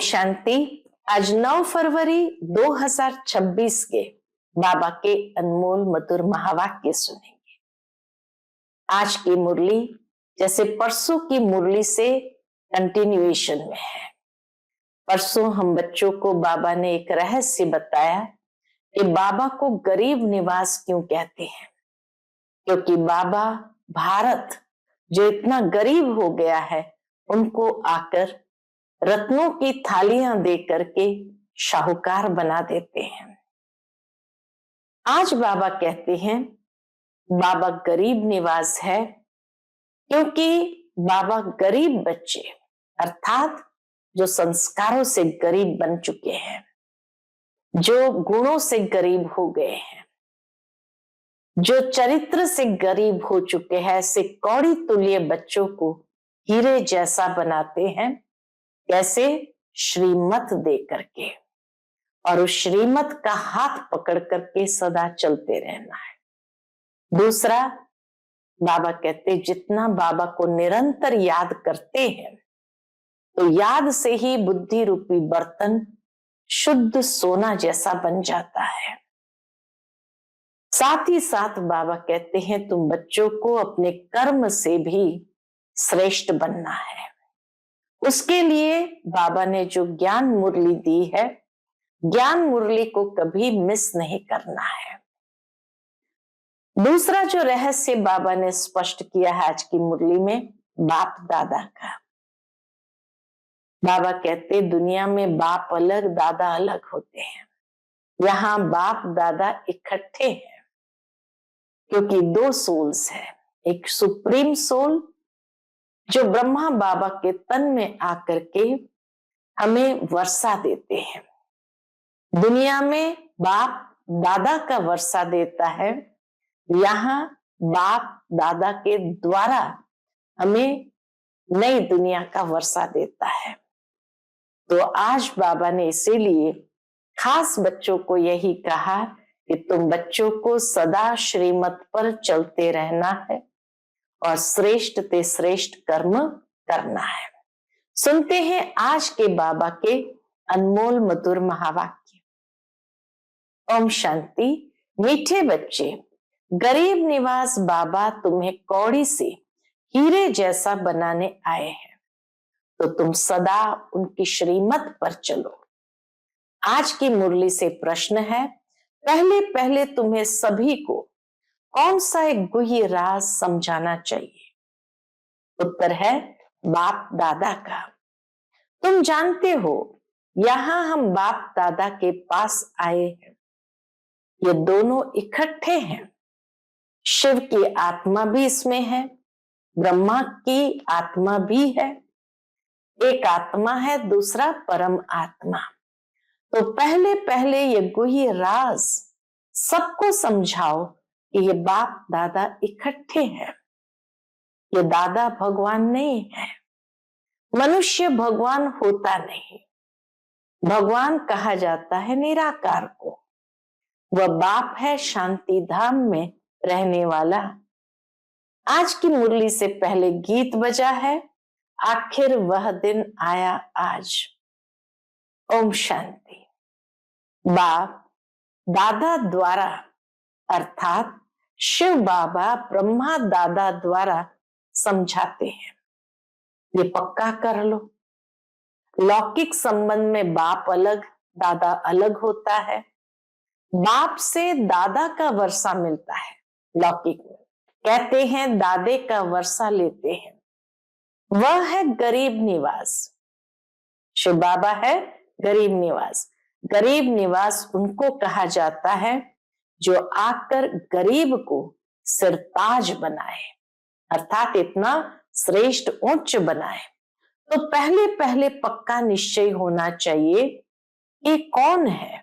शांति। आज 9 फरवरी 2026 के बाबा के अनमोल मधुर महावाक्य सुनेंगे। आज की मुरली जैसे परसों की मुरली से कंटिन्यूएशन में है। परसों हम बच्चों को बाबा ने एक रहस्य बताया कि बाबा को गरीब निवास क्यों कहते हैं, क्योंकि बाबा भारत जो इतना गरीब हो गया है उनको आकर रत्नों की थालियां दे करके शाहूकार बना देते हैं। आज बाबा कहते हैं बाबा गरीब निवास है, क्योंकि बाबा गरीब बच्चे अर्थात जो संस्कारों से गरीब बन चुके हैं, जो गुणों से गरीब हो गए हैं, जो चरित्र से गरीब हो चुके हैं, ऐसे कौड़ी तुल्य बच्चों को हीरे जैसा बनाते हैं। कैसे? श्रीमत दे करके, और उस श्रीमत का हाथ पकड़ करके सदा चलते रहना है। दूसरा, बाबा कहते जितना बाबा को निरंतर याद करते हैं तो याद से ही बुद्धि रूपी बर्तन शुद्ध सोना जैसा बन जाता है। साथ ही साथ बाबा कहते हैं तुम बच्चों को अपने कर्म से भी श्रेष्ठ बनना है। उसके लिए बाबा ने जो ज्ञान मुरली दी है, ज्ञान मुरली को कभी मिस नहीं करना है। दूसरा जो रहस्य बाबा ने स्पष्ट किया है आज की मुरली में, बाप दादा का। बाबा कहते दुनिया में बाप अलग दादा अलग होते हैं, यहाँ बाप दादा इकट्ठे हैं, क्योंकि दो सोल्स है। एक सुप्रीम सोल जो ब्रह्मा बाबा के तन में आकर के हमें वर्षा देते हैं। दुनिया में बाप दादा का वर्षा देता है, यहाँ बाप दादा के द्वारा हमें नई दुनिया का वर्षा देता है। तो आज बाबा ने इसीलिए खास बच्चों को यही कहा कि तुम बच्चों को सदा श्रीमत पर चलते रहना है और श्रेष्ठ ते श्रेष्ठ कर्म करना है। सुनते हैं आज के बाबा के अनमोल मधुर महावाक्य। ओम शांति। मीठे बच्चे, गरीब निवास बाबा तुम्हें कौड़ी से हीरे जैसा बनाने आए हैं, तो तुम सदा उनकी श्रीमत पर चलो। आज की मुरली से प्रश्न है, पहले पहले तुम्हें सभी को कौन सा एक गुह्य राज समझाना चाहिए? उत्तर है बाप दादा का। तुम जानते हो यहां हम बाप दादा के पास आए हैं, ये दोनों इकट्ठे हैं। शिव की आत्मा भी इसमें है, ब्रह्मा की आत्मा भी है। एक आत्मा है, दूसरा परम आत्मा। तो पहले पहले ये गुह्य राज सबको समझाओ कि ये बाप दादा इकट्ठे हैं। ये दादा भगवान नहीं है, मनुष्य भगवान होता नहीं। भगवान कहा जाता है निराकार को। वह बाप है शांति धाम में रहने वाला। आज की मुरली से पहले गीत बजा है, आखिर वह दिन आया आज। ओम शांति। बाप दादा द्वारा अर्थात शिव बाबा ब्रह्मा दादा द्वारा समझाते हैं। ये पक्का कर लो। लौकिक संबंध में बाप अलग दादा अलग होता है। बाप से दादा का वर्षा मिलता है। लौकिक में कहते हैं दादे का वर्षा लेते हैं, वह है गरीब निवास। शिव बाबा है गरीब निवास। गरीब निवास उनको कहा जाता है जो आकर गरीब को सिरताज बनाए, अर्थात इतना श्रेष्ठ उच्च बनाए। तो पहले पहले पक्का निश्चय होना चाहिए कि कौन है।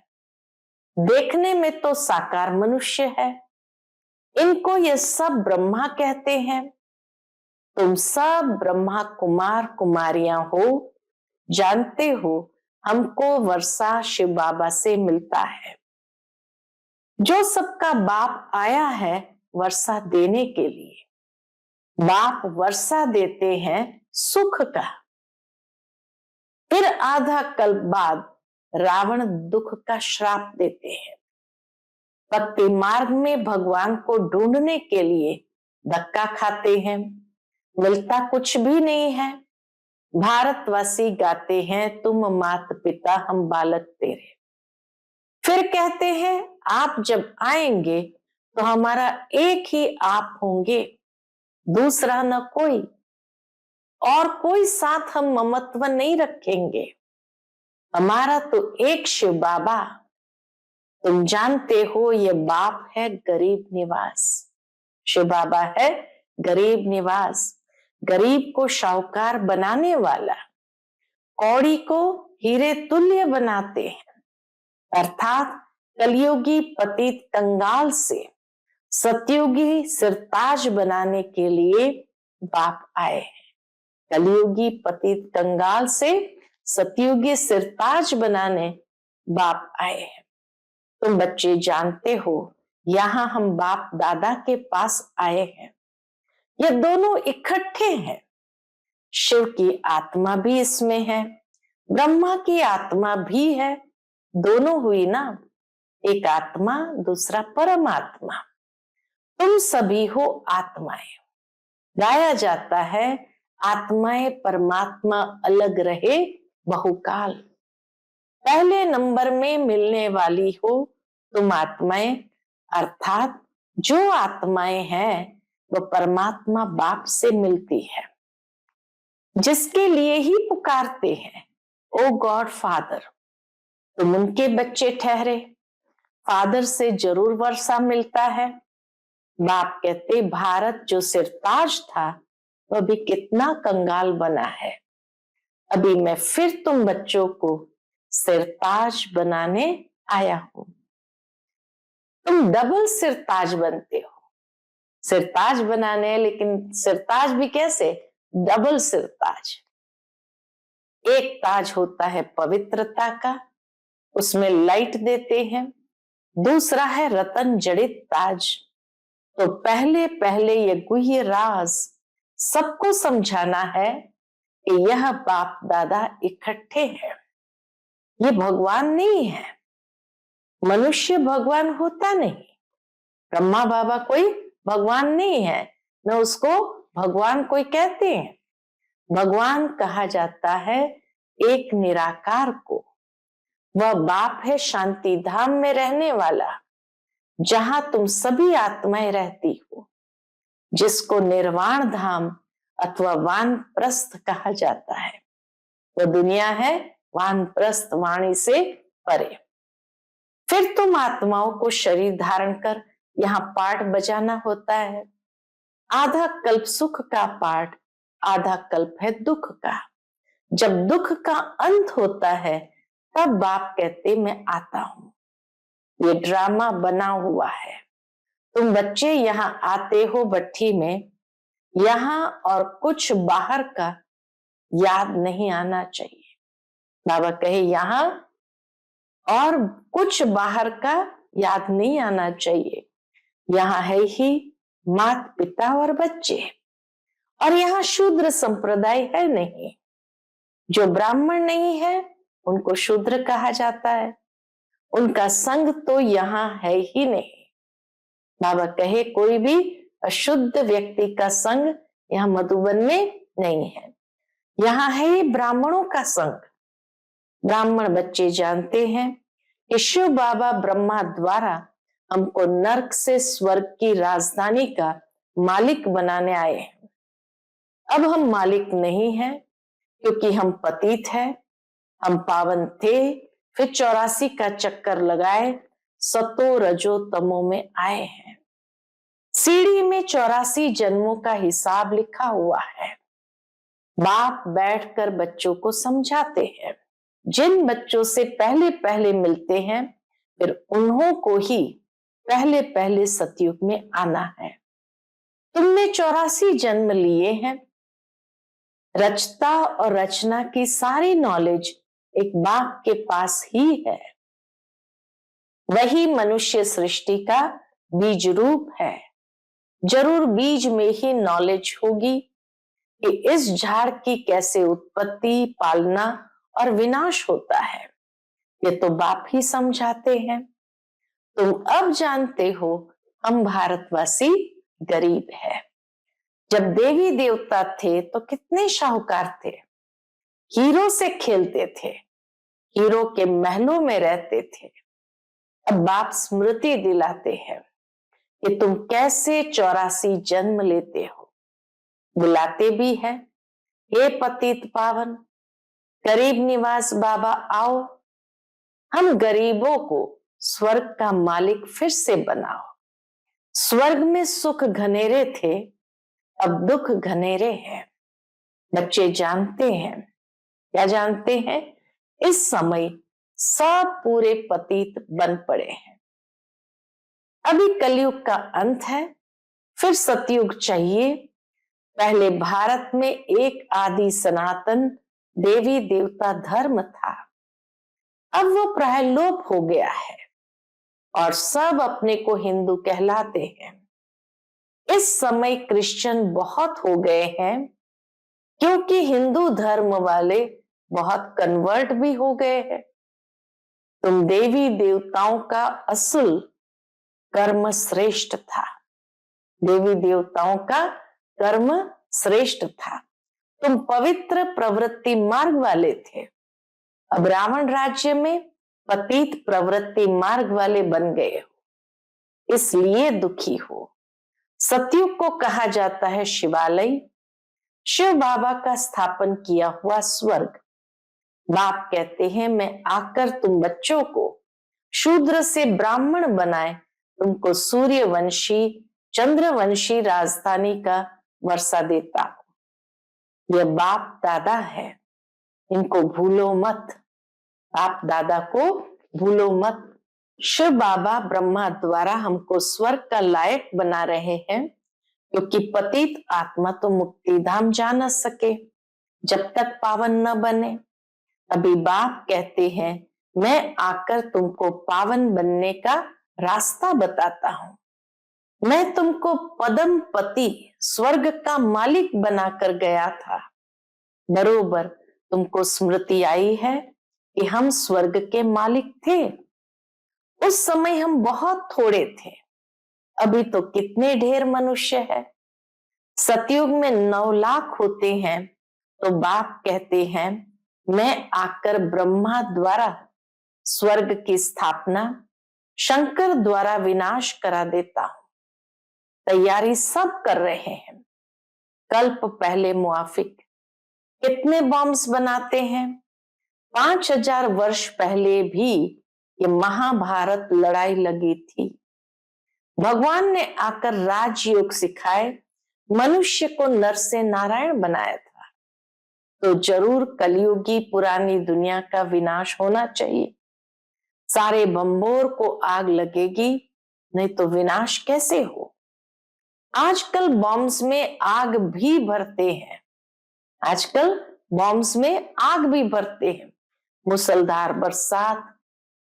देखने में तो साकार मनुष्य है, इनको ये सब ब्रह्मा कहते हैं। तुम सब ब्रह्मा कुमार कुमारियां हो, जानते हो हमको वर्षा शिव बाबा से मिलता है। जो सबका बाप आया है वर्षा देने के लिए। बाप वर्षा देते हैं सुख का। फिर आधा कल्प बाद रावण दुख का श्राप देते हैं। भक्ति मार्ग में भगवान को ढूंढने के लिए धक्का खाते हैं, मिलता कुछ भी नहीं है। भारतवासी गाते हैं, तुम मात पिता हम बालक तेरे। फिर कहते हैं, आप जब आएंगे तो हमारा एक ही आप होंगे, दूसरा न कोई, और कोई साथ हम ममत्व नहीं रखेंगे। हमारा तो एक शिव बाबा, तुम जानते हो ये बाप है गरीब निवास। शिव बाबा है गरीब निवास, गरीब को शाहूकार बनाने वाला, कौड़ी को हीरे तुल्य बनाते हैं। अर्थात कलयुगी पतित कंगाल से सतयुगी सिरताज बनाने के लिए बाप आए हैं। कलयुगी पतित कंगाल से सतयुगी सिरताज बनाने बाप आए हैं। तुम बच्चे जानते हो, यहाँ हम बाप दादा के पास आए हैं। ये दोनों इकट्ठे हैं। शिव की आत्मा भी इसमें है, ब्रह्मा की आत्मा भी है। दोनों हुई ना, एक आत्मा दूसरा परमात्मा। तुम सभी हो आत्माएं। गाया जाता है, आत्माएं परमात्मा अलग रहे बहुकाल। पहले नंबर में मिलने वाली हो तुम आत्माएं, अर्थात जो आत्माएं हैं वो परमात्मा बाप से मिलती है, जिसके लिए ही पुकारते हैं, ओ गॉड फादर। तुम उनके बच्चे ठहरे, फादर से जरूर वर्षा मिलता है। बाप कहते, भारत जो सिरताज था वह भी कितना कंगाल बना है। अभी मैं फिर तुम बच्चों को सिरताज बनाने आया हूं। तुम डबल सिरताज बनते हो। सिरताज बनाने, लेकिन सिरताज भी कैसे? डबल सिरताज। एक ताज होता है पवित्रता का, उसमें लाइट देते हैं। दूसरा है रतन जड़ित ताज। तो पहले पहले ये गुह्य राज सबको समझाना है कि यह बाप दादा इकट्ठे हैं। ये भगवान नहीं है। मनुष्य भगवान होता नहीं। ब्रह्मा बाबा कोई भगवान नहीं है, न उसको भगवान कोई कहते हैं। भगवान कहा जाता है एक निराकार को। वह बाप है शांति धाम में रहने वाला, जहां तुम सभी आत्माएं रहती हो, जिसको निर्वाण धाम अथवा वानप्रस्थ कहा जाता है। वह दुनिया है वानप्रस्थ, वाणी से परे। फिर तुम आत्माओं को शरीर धारण कर यहाँ पाठ बजाना होता है। आधा कल्प सुख का पाठ, आधा कल्प है दुख का। जब दुख का अंत होता है तब बाप कहते मैं आता हूं। ये ड्रामा बना हुआ है। तुम बच्चे यहाँ आते हो भट्ठी में, यहाँ और कुछ बाहर का याद नहीं आना चाहिए। बाबा कहे यहाँ और कुछ बाहर का याद नहीं आना चाहिए। यहाँ है ही माता पिता और बच्चे, और यहाँ शूद्र संप्रदाय है नहीं। जो ब्राह्मण नहीं है उनको शूद्र कहा जाता है। उनका संग तो यहाँ है ही नहीं। बाबा कहे कोई भी अशुद्ध व्यक्ति का संग यहाँ मधुबन में नहीं है। यहाँ है ब्राह्मणों का संग। ब्राह्मण बच्चे जानते हैं कि शिव बाबा ब्रह्मा द्वारा हमको नरक से स्वर्ग की राजधानी का मालिक बनाने आए हैं। अब हम मालिक नहीं हैं, क्योंकि हम पतित हैं। हम पावन थे, फिर 84 का चक्कर लगाए, सतो रजो तमो में आए हैं। सीढ़ी में 84 जन्मों का हिसाब लिखा हुआ है। बाप बैठकर बच्चों को समझाते हैं। जिन बच्चों से पहले पहले मिलते हैं, फिर उन्हों को ही पहले पहले सतयुग में आना है। तुमने 84 जन्म लिए हैं। रचता और रचना की सारी नॉलेज एक बाप के पास ही है। वही मनुष्य सृष्टि का बीज रूप है। जरूर बीज में ही नॉलेज होगी कि इस झाड़ की कैसे उत्पत्ति, पालना और विनाश होता है, ये तो बाप ही समझाते हैं। तुम अब जानते हो हम भारतवासी गरीब है। जब देवी देवता थे तो कितने शाहूकार थे, हीरो से खेलते थे, हीरो के महलों में रहते थे। अब बाप स्मृति दिलाते हैं कि तुम कैसे 84 जन्म लेते हो। बुलाते भी है, हे पतित पावन, गरीब निवास बाबा आओ, हम गरीबों को स्वर्ग का मालिक फिर से बनाओ। स्वर्ग में सुख घनेरे थे, अब दुख घनेरे हैं। बच्चे जानते हैं, क्या जानते हैं? इस समय सब पूरे पतित बन पड़े हैं। अभी कलयुग का अंत है, फिर सतयुग चाहिए। पहले भारत में एक आदि सनातन देवी देवता धर्म था, अब वो प्राय लोप हो गया है और सब अपने को हिंदू कहलाते हैं। इस समय क्रिश्चियन बहुत हो गए हैं, क्योंकि हिंदू धर्म वाले बहुत कन्वर्ट भी हो गए हैं। तुम देवी देवताओं का असल कर्म श्रेष्ठ था, देवी देवताओं का कर्म श्रेष्ठ था। तुम पवित्र प्रवृत्ति मार्ग वाले थे, अब रावण राज्य में पतित प्रवृत्ति मार्ग वाले बन गए हो, इसलिए दुखी हो। सतयुग को कहा जाता है शिवालय, शिव बाबा का स्थापन किया हुआ स्वर्ग। बाप कहते हैं मैं आकर तुम बच्चों को शूद्र से ब्राह्मण बनाए, तुमको सूर्यवंशी चंद्रवंशी राजधानी का वर्षा देता हूं। यह बाप दादा है, इनको भूलो मत, बाप दादा को भूलो मत। शिव बाबा ब्रह्मा द्वारा हमको स्वर्ग का लायक बना रहे हैं, क्योंकि पतित आत्मा तो मुक्ति धाम जा न सके जब तक पावन न बने। अभी बाप कहते हैं मैं आकर तुमको पावन बनने का रास्ता बताता हूं। मैं तुमको पदम पति स्वर्ग का मालिक बनाकर गया था। बरोबर तुमको स्मृति आई है कि हम स्वर्ग के मालिक थे। उस समय हम बहुत थोड़े थे, अभी तो कितने ढेर मनुष्य है। सतयुग में 9 लाख होते हैं, तो बाप कहते हैं मैं आकर ब्रह्मा द्वारा स्वर्ग की स्थापना, शंकर द्वारा विनाश करा देता हूं। तैयारी सब कर रहे हैं। कल्प पहले मुआफिक कितने बॉम्ब्स बनाते हैं। 5000 वर्ष पहले भी ये महाभारत लड़ाई लगी थी। भगवान ने आकर राजयोग सिखाए, मनुष्य को नर से नारायण बनाया था। तो जरूर कलयुगी पुरानी दुनिया का विनाश होना चाहिए। सारे बम्बोर को आग लगेगी, नहीं तो विनाश कैसे हो। आजकल बॉम्ब्स में आग भी भरते हैं, आजकल बॉम्ब्स में आग भी भरते हैं। मूसलधार बरसात,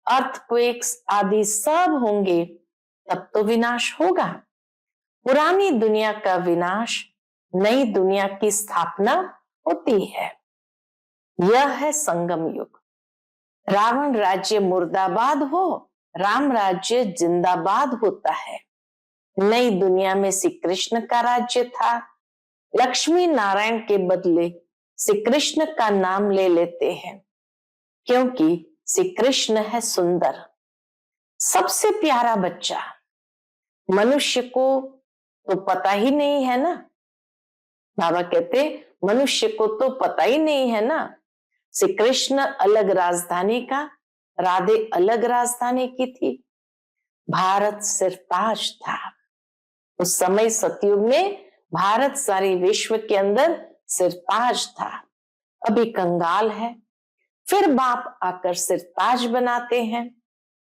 अर्थक्वेक्स आदि सब होंगे, तब तो विनाश होगा। पुरानी दुनिया का विनाश, नई दुनिया की स्थापना होती है। यह है संगम युग। रावण राज्य मुर्दाबाद हो, राम राज्य जिंदाबाद होता है। नई दुनिया में श्री कृष्ण का राज्य था। लक्ष्मी नारायण के बदले श्री कृष्ण का नाम ले लेते हैं, क्योंकि श्री कृष्ण है सुंदर, सबसे प्यारा बच्चा। मनुष्य को तो पता ही नहीं है ना, बाबा कहते मनुष्य को तो पता ही नहीं है ना। श्री कृष्ण अलग राजधानी का, राधे अलग राजधानी की थी। भारत सिरताज था। उस समय सतयुग में भारत सारी विश्व के अंदर सिरताज था। अभी कंगाल है, फिर बाप आकर सिरताज बनाते हैं।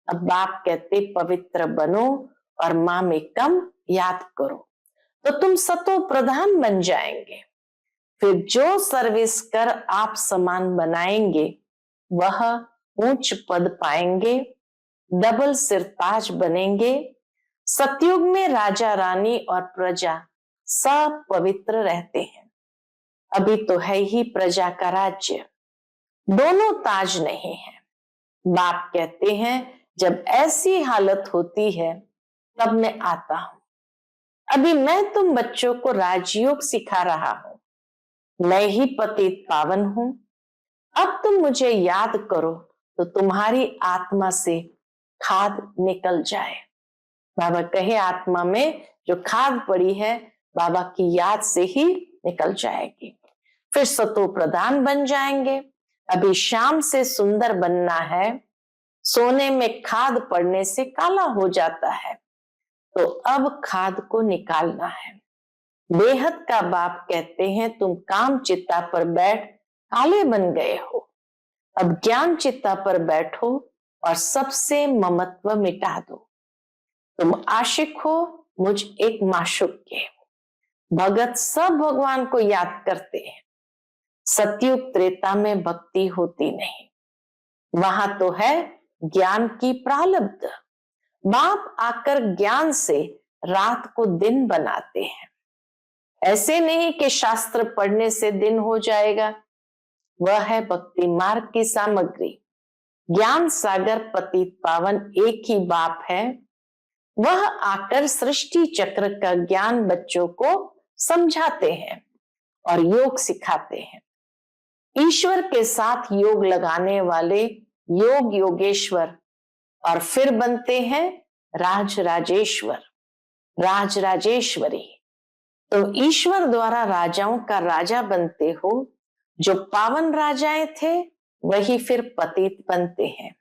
अब बाप कहते पवित्र बनो और माँ में कम याद करो, तो तुम सतो प्रधान बन जाएंगे। फिर जो सर्विस कर आप समान बनाएंगे, वह ऊंच पद पाएंगे, डबल सिरताज बनेंगे। सतयुग में राजा रानी और प्रजा सब पवित्र रहते हैं। अभी तो है ही प्रजा का राज्य। दोनों ताज नहीं है। बाप कहते हैं जब ऐसी हालत होती है तब मैं आता हूं। अभी मैं तुम बच्चों को राजयोग सिखा रहा हूं। मैं ही पतित पावन हूं। अब तुम मुझे याद करो तो तुम्हारी आत्मा से खाद निकल जाए। बाबा कहे आत्मा में जो खाद पड़ी है बाबा की याद से ही निकल जाएगी, फिर सतो प्रधान बन जाएंगे। अभी शाम से सुंदर बनना है, सोने में खाद पड़ने से काला हो जाता है, तो अब खाद को निकालना है। बेहद का बाप कहते हैं तुम काम चित्ता पर बैठ काले बन गए हो, अब ज्ञान चित्ता पर बैठो और सबसे ममत्व मिटा दो। तुम आशिक हो मुझ एक माशुक के। भगत सब भगवान को याद करते हैं। सतयुग त्रेता में भक्ति होती नहीं, वहां तो है ज्ञान की प्रालब्ध। बाप आकर ज्ञान से रात को दिन बनाते हैं। ऐसे नहीं कि शास्त्र पढ़ने से दिन हो जाएगा, वह है भक्ति मार्ग की सामग्री। ज्ञान सागर पतित पावन एक ही बाप है। वह आकर सृष्टि चक्र का ज्ञान बच्चों को समझाते हैं और योग सिखाते हैं। ईश्वर के साथ योग लगाने वाले योग योगेश्वर और फिर बनते हैं राज राजेश्वर, राज राजेश्वरी। तो ईश्वर द्वारा राजाओं का राजा बनते हो। जो पावन राजाएं थे वही फिर पतित बनते हैं।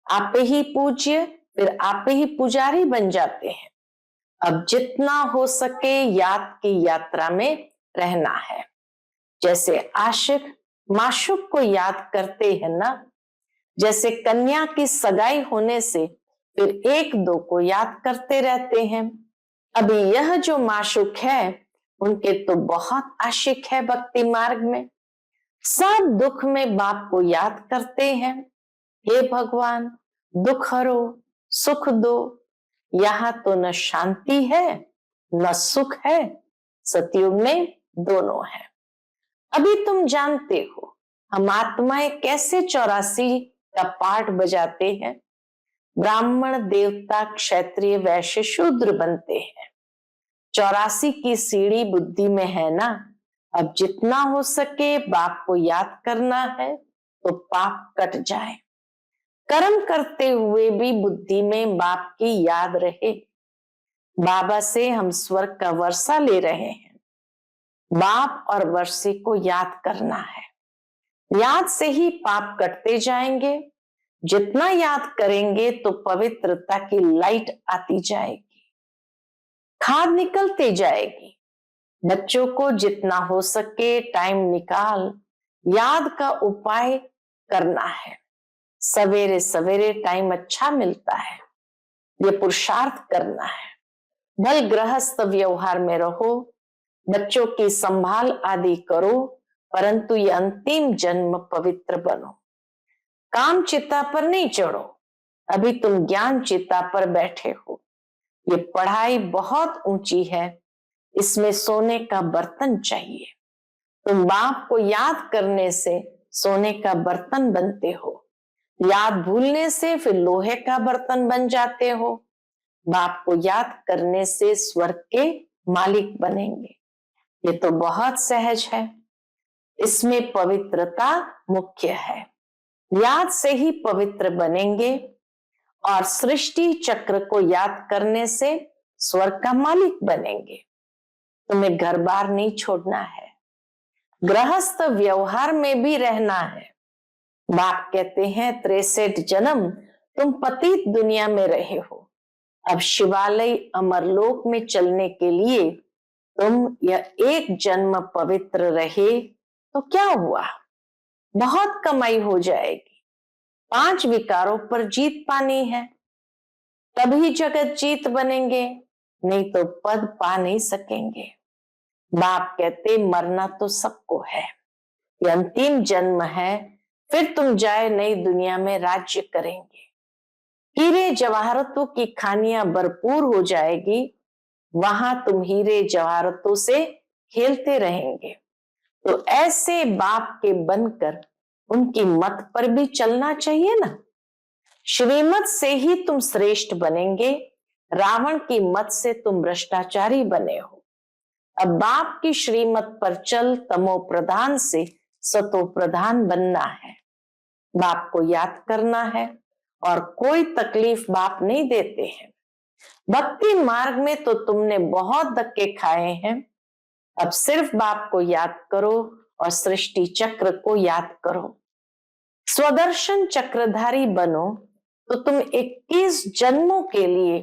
आप ही पूज्य फिर आप ही पुजारी बन जाते हैं। अब जितना हो सके याद की यात्रा में रहना है। जैसे आशिक माशुक को याद करते हैं ना, जैसे कन्या की सगाई होने से फिर एक दो को याद करते रहते हैं। अभी यह जो माशुक है उनके तो बहुत आशिक है भक्ति मार्ग में। सब दुख में बाप को याद करते हैं, हे भगवान दुख हरो सुख दो। यहाँ तो न शांति है न सुख है, सतयुग में दोनों है। अभी तुम जानते हो हम आत्माएं कैसे 84 का पाठ बजाते हैं। ब्राह्मण देवता क्षत्रिय वैश्य शूद्र बनते हैं। 84 की सीढ़ी बुद्धि में है ना। अब जितना हो सके बाप को याद करना है तो पाप कट जाए। कर्म करते हुए भी बुद्धि में बाप की याद रहे। बाबा से हम स्वर्ग का वर्षा ले रहे हैं। बाप और वर्षे को याद करना है। याद से ही पाप कटते जाएंगे। जितना याद करेंगे तो पवित्रता की लाइट आती जाएगी, खाद निकलती जाएगी। बच्चों को जितना हो सके टाइम निकाल याद का उपाय करना है। सवेरे सवेरे टाइम अच्छा मिलता है, ये पुरुषार्थ करना है। भल गृहस्थ व्यवहार में रहो, बच्चों की संभाल आदि करो, परंतु ये अंतिम जन्म पवित्र बनो। काम चिता पर नहीं चढ़ो, अभी तुम ज्ञान चिता पर बैठे हो। ये पढ़ाई बहुत ऊंची है, इसमें सोने का बर्तन चाहिए। तुम बाप को याद करने से सोने का बर्तन बनते हो। याद भूलने से फिर लोहे का बर्तन बन जाते हो। बाप को याद करने से स्वर्ग के मालिक बनेंगे। ये तो बहुत सहज है, इसमें पवित्रता मुख्य है। याद से ही पवित्र बनेंगे और सृष्टि चक्र को याद करने से स्वर्ग का मालिक बनेंगे। तुम्हें घर बार नहीं छोड़ना है, गृहस्थ व्यवहार में भी रहना है। बाप कहते हैं 63 जन्म तुम पतित दुनिया में रहे हो। अब शिवालय अमरलोक में चलने के लिए तुम यह एक जन्म पवित्र रहे तो क्या हुआ, बहुत कमाई हो जाएगी। 5 विकारों पर जीत पानी है, तभी जगत जीत बनेंगे, नहीं तो पद पा नहीं सकेंगे। बाप कहते मरना तो सबको है, ये अंतिम जन्म है, फिर तुम जाए नई दुनिया में राज्य करेंगे। हीरे जवाहरतों की खानियां भरपूर हो जाएगी, वहां तुम हीरे जवाहरतों से खेलते रहेंगे। तो ऐसे बाप के बनकर उनकी मत पर भी चलना चाहिए ना। श्रीमत से ही तुम श्रेष्ठ बनेंगे, रावण की मत से तुम भ्रष्टाचारी बने हो। अब बाप की श्रीमत पर चल, तमो प्रधान से सतो प्रधान बनना है। बाप को याद करना है और कोई तकलीफ बाप नहीं देते हैं। भक्ति मार्ग में तो तुमने बहुत धक्के खाए हैं, अब सिर्फ बाप को याद करो और सृष्टि चक्र को याद करो। स्वदर्शन चक्रधारी बनो तो तुम 21 जन्मों के लिए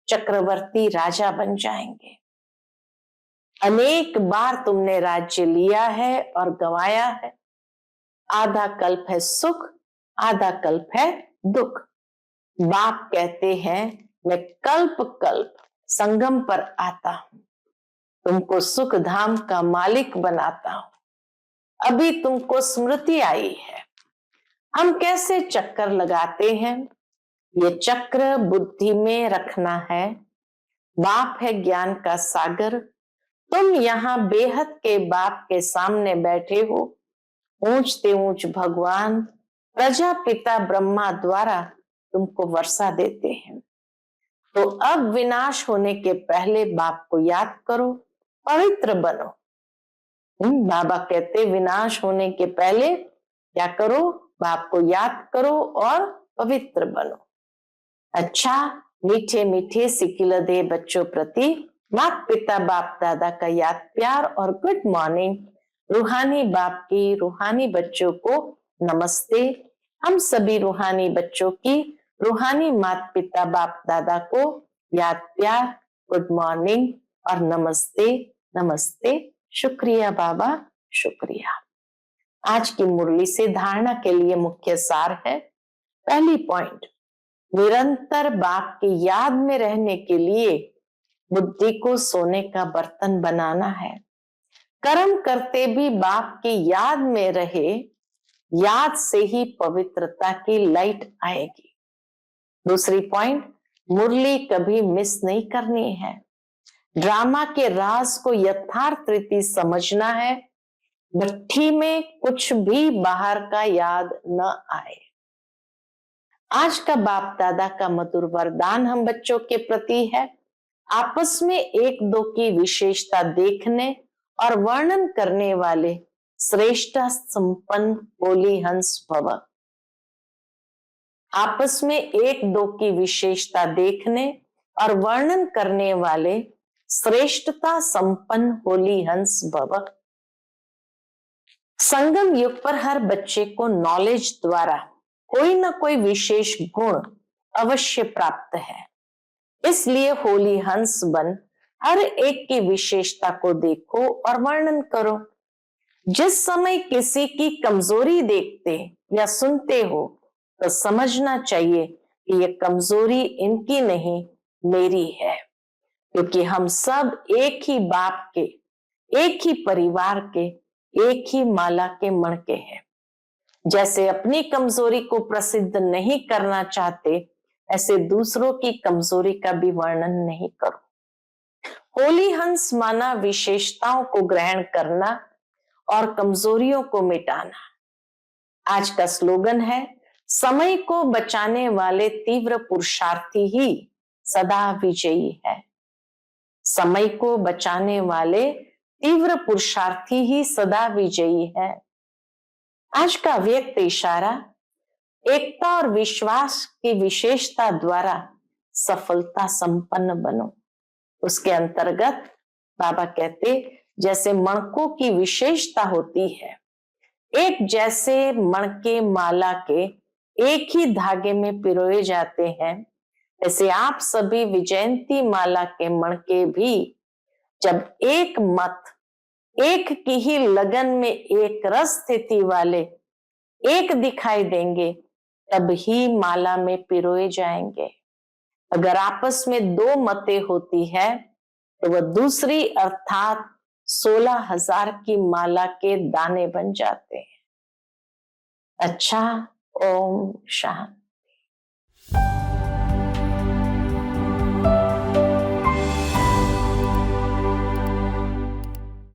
चक्रवर्ती राजा बन जाएंगे। अनेक बार तुमने राज्य लिया है और गंवाया है। आधा कल्प है सुख, आधा कल्प है दुख। बाप कहते हैं मैं कल्प कल्प संगम पर आता हूं, तुमको सुख धाम का मालिक बनाता हूं। अभी तुमको स्मृति आई है। हम कैसे चक्कर लगाते हैं, ये चक्र बुद्धि में रखना है। बाप है ज्ञान का सागर, तुम यहाँ बेहद के बाप के सामने बैठे हो। ऊंचते ऊंच भगवान प्रजापिता ब्रह्मा द्वारा तुमको वर्षा देते हैं। तो अब विनाश होने के पहले बाप को याद करो, पवित्र बनो। बाबा कहते विनाश होने के पहले क्या करो, बाप को याद करो और पवित्र बनो। अच्छा, मीठे मीठे सिकिलदे बच्चों प्रति माता पिता बाप दादा का याद प्यार और गुड मॉर्निंग। रूहानी बाप की रूहानी बच्चों को नमस्ते। हम सभी रूहानी बच्चों की रूहानी माता पिता बाप दादा को याद प्यार, गुड मॉर्निंग और नमस्ते नमस्ते। शुक्रिया बाबा, शुक्रिया। आज की मुरली से धारणा के लिए मुख्य सार है। पहली पॉइंट, निरंतर बाप की याद में रहने के लिए बुद्धि को सोने का बर्तन बनाना है। कर्म करते भी बाप की याद में रहे, याद से ही पवित्रता की लाइट आएगी। दूसरी पॉइंट, मुरली कभी मिस नहीं करनी है। ड्रामा के राज को यथार्थ रीति समझना है। भट्ठी में कुछ भी बाहर का याद न आए। आज का बाप दादा का मधुर वरदान हम बच्चों के प्रति है, आपस में एक दो की विशेषता देखने और वर्णन करने वाले श्रेष्ठ संपन्न होली हंस भव। आपस में एक दो की विशेषता देखने और वर्णन करने वाले श्रेष्ठता संपन्न होली हंस भव। संगम युग पर हर बच्चे को नॉलेज द्वारा कोई ना कोई विशेष गुण अवश्य प्राप्त है। इसलिए होली हंस बन हर एक की विशेषता को देखो और वर्णन करो। जिस समय किसी की कमजोरी देखते या सुनते हो तो समझना चाहिए कि ये कमजोरी इनकी नहीं, मेरी है। क्योंकि हम सब एक ही बाप के, एक ही परिवार के, एक ही माला के मणके हैं। जैसे अपनी कमजोरी को प्रसिद्ध नहीं करना चाहते, ऐसे दूसरों की कमजोरी का भी वर्णन नहीं करो। होली हंस माना विशेषताओं को ग्रहण करना और कमजोरियों को मिटाना। आज का स्लोगन है, समय को बचाने वाले तीव्र पुरुषार्थी ही सदा विजयी है। समय को बचाने वाले तीव्र पुरुषार्थी ही सदा विजयी है। आज का व्यक्त इशारा, एकता और विश्वास की विशेषता द्वारा सफलता संपन्न बनो। उसके अंतर्गत बाबा कहते, जैसे मणकों की विशेषता होती है, एक जैसे मणके माला के एक ही धागे में पिरोए जाते हैं, ऐसे आप सभी विजयंती माला के मणके भी जब एक मत, एक की ही लगन में एक रस स्थिति वाले एक दिखाई देंगे, तब ही माला में पिरोए जाएंगे। अगर आपस में दो मतें होती है तो वह दूसरी अर्थात 16,000 की माला के दाने बन जाते हैं। अच्छा, ओम शांति।